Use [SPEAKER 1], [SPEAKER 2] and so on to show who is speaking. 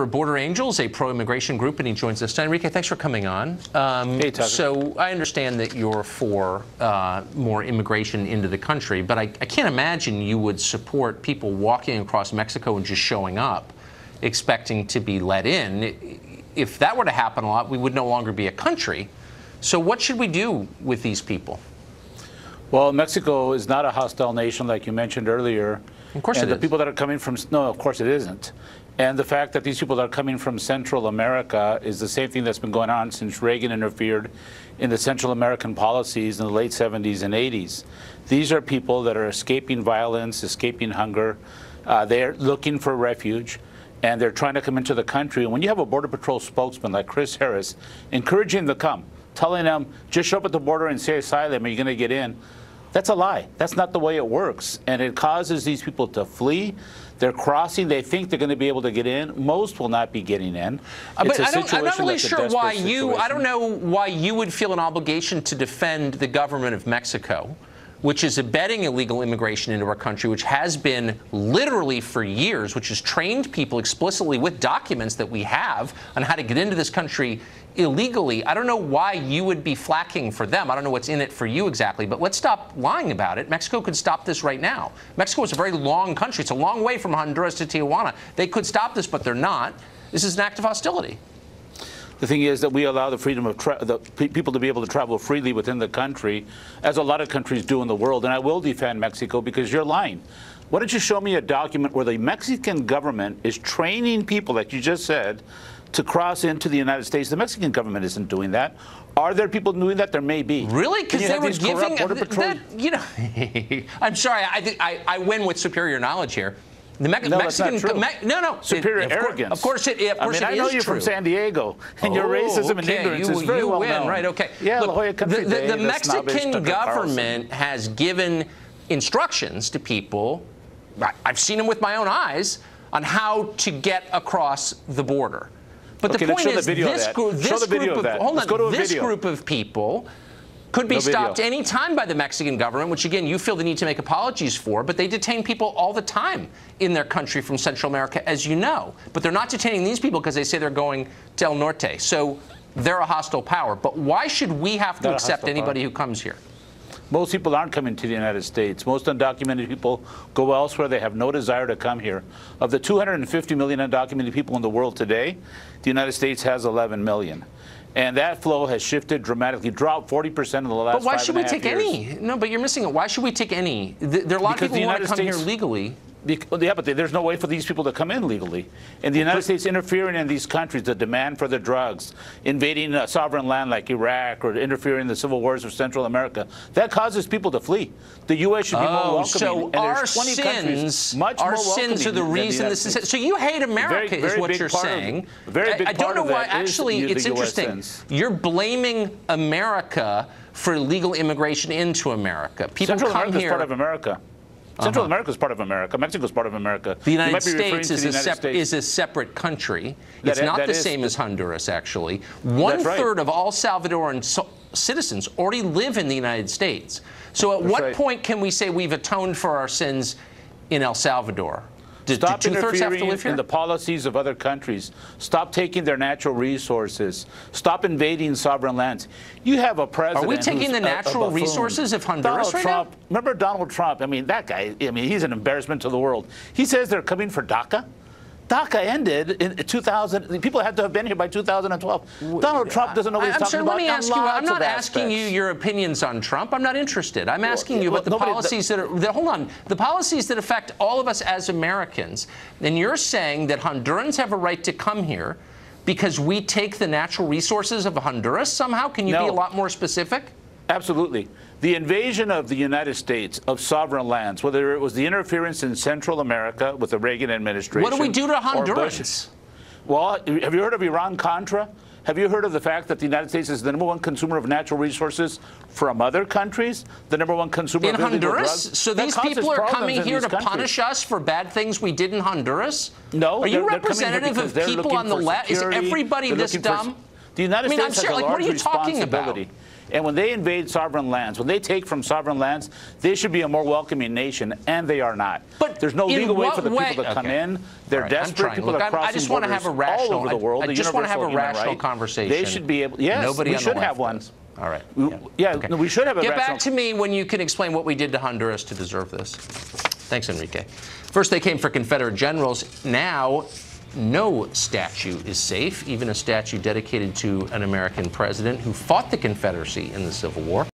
[SPEAKER 1] of Border Angels, a pro-immigration group, and he joins us. Enrique, thanks for coming on.
[SPEAKER 2] Hey, Tucker.
[SPEAKER 1] So I understand that you're for more immigration into the country, but I can't imagine you would support people walking across Mexico and just showing up, expecting to be let in. If that were to happen a lot, we would no longer be a country. So what should we do with these people?
[SPEAKER 2] Well, Mexico is not a hostile nation, like you mentioned earlier.
[SPEAKER 1] Of course it is.
[SPEAKER 2] And the people that are coming from, no, of course it isn't. And the fact that these people that are coming from Central America is the same thing that's been going on since Reagan interfered in the Central American policies in the late 70s and 80s. These are people that are escaping violence, escaping hunger. They're looking for refuge, and they're trying to come into the country. And when you have a Border Patrol spokesman like Chris Harris encouraging them to come, telling them, just show up at the border and say asylum and you're going to get in, that's a lie. That's not the way it works. And it causes these people to flee. They're crossing. They think they're going to be able to get in. Most will not be getting in.
[SPEAKER 1] But I'm not really sure why I don't know why you would feel an obligation to defend the government of Mexico, which is abetting illegal immigration into our country, which has been literally for years, which has trained people explicitly with documents that we have on how to get into this country illegally. I don't know why you would be flacking for them. I don't know what's in it for you exactly, but let's stop lying about it. Mexico could stop this right now. Mexico is a very long country. It's a long way from Honduras to Tijuana. They could stop this, but they're not. This is an act of hostility.
[SPEAKER 2] The thing is that we allow the freedom of people to be able to travel freely within the country, as a lot of countries do in the world. And I will defend Mexico because you're lying. Why don't you show me a document where the Mexican government is training people, like you just said, to cross into the United States? The Mexican government isn't doing that. Are there people doing that? There may be.
[SPEAKER 1] Really? Because they were giving that, you know. I'm sorry. I win with superior knowledge here. The Mexican, no,
[SPEAKER 2] superior arrogance.
[SPEAKER 1] Of course it is.
[SPEAKER 2] I know you're from San Diego, and your racism and ignorance is very well known.
[SPEAKER 1] Right? Okay.
[SPEAKER 2] Yeah,
[SPEAKER 1] look, the Mexican government has given instructions to people. I've seen them with my own eyes on how to get across the border. But the point is, this group of people could be stopped any time by the Mexican government, which, again, you feel the need to make apologies for, but they detain people all the time in their country from Central America, as you know. But they're not detaining these people because they say they're going to El Norte. So they're a hostile power. But why should we have to accept anybody who comes here?
[SPEAKER 2] Most people aren't coming to the United States. Most undocumented people go elsewhere. They have no desire to come here. Of the 250 million undocumented people in the world today, the United States has 11 million. And that flow has shifted dramatically, dropped 40% in the last 5.5 years.
[SPEAKER 1] But why should we take any? No, but you're missing it. Why should we take any? There are a lot of people who want to come here legally.
[SPEAKER 2] Yeah, but there's no way for these people to come in legally. And the United States interfering in these countries, the demand for the drugs, invading a sovereign land like Iraq, or interfering in the civil wars of Central America, that causes people to flee. The U.S. should be more welcoming.
[SPEAKER 1] So
[SPEAKER 2] and
[SPEAKER 1] our sins are the reason this is. So you hate America, is what you're saying.
[SPEAKER 2] I
[SPEAKER 1] don't know why. Actually, it's interesting. You're blaming America for illegal immigration into America. People
[SPEAKER 2] Central
[SPEAKER 1] come
[SPEAKER 2] America
[SPEAKER 1] here.
[SPEAKER 2] Is part of America. Central America is part of America. Mexico is part of America.
[SPEAKER 1] The United States is a separate country. It's not the same as Honduras, actually. One-third of all Salvadoran citizens already live in the United States. So at what point can we say we've atoned for our sins in El Salvador?
[SPEAKER 2] Stop interfering in the policies of other countries. Stop taking their natural resources. Stop invading sovereign lands. You have a president.
[SPEAKER 1] Are we taking the natural resoresources of Honduras right now?
[SPEAKER 2] Remember Donald Trump? I mean, that guy, he's an embarrassment to the world. He says they're coming for DACA. DACA ended in 2000. People had to have been here by 2012. Donald Trump doesn't know what he's talking about.
[SPEAKER 1] Let me ask you. I'm not asking you your opinions on Trump. I'm not interested. I'm asking you about the policies that are. Hold on. The policies that affect all of us as Americans. And you're saying that Hondurans have a right to come here because we take the natural resources of Honduras somehow? Can you be a lot more specific?
[SPEAKER 2] Absolutely. The invasion of the United States of sovereign lands, whether it was the interference in Central America with the Reagan administration.
[SPEAKER 1] What do we do to Hondurans?
[SPEAKER 2] Well, have you heard of Iran-Contra? Have you heard of the fact that the United States is the #1 consumer of natural resources from other countries? The #1 consumer of illegal drugs?
[SPEAKER 1] So these people are coming here to punish us for bad things we did in Honduras?
[SPEAKER 2] No.
[SPEAKER 1] Are you representative of people on the left? Is everybody this dumb?
[SPEAKER 2] The United States has a large responsibility. And when they invade sovereign lands, when they take from sovereign lands, they should be a more welcoming nation, and they are not.
[SPEAKER 1] But
[SPEAKER 2] there's no legal way for the people to come
[SPEAKER 1] okay.
[SPEAKER 2] in. They're desperate. People are crossing borders all over the world.
[SPEAKER 1] I just want to have a rational conversation.
[SPEAKER 2] They should be able. Yes, we should have one.
[SPEAKER 1] All right.
[SPEAKER 2] Yeah,
[SPEAKER 1] okay.
[SPEAKER 2] We should have a
[SPEAKER 1] Get
[SPEAKER 2] rational.
[SPEAKER 1] back to me when you can explain what we did to Honduras to deserve this. Thanks, Enrique. First, they came for Confederate generals. Now, no statue is safe, even a statue dedicated to an American president who fought the Confederacy in the Civil War.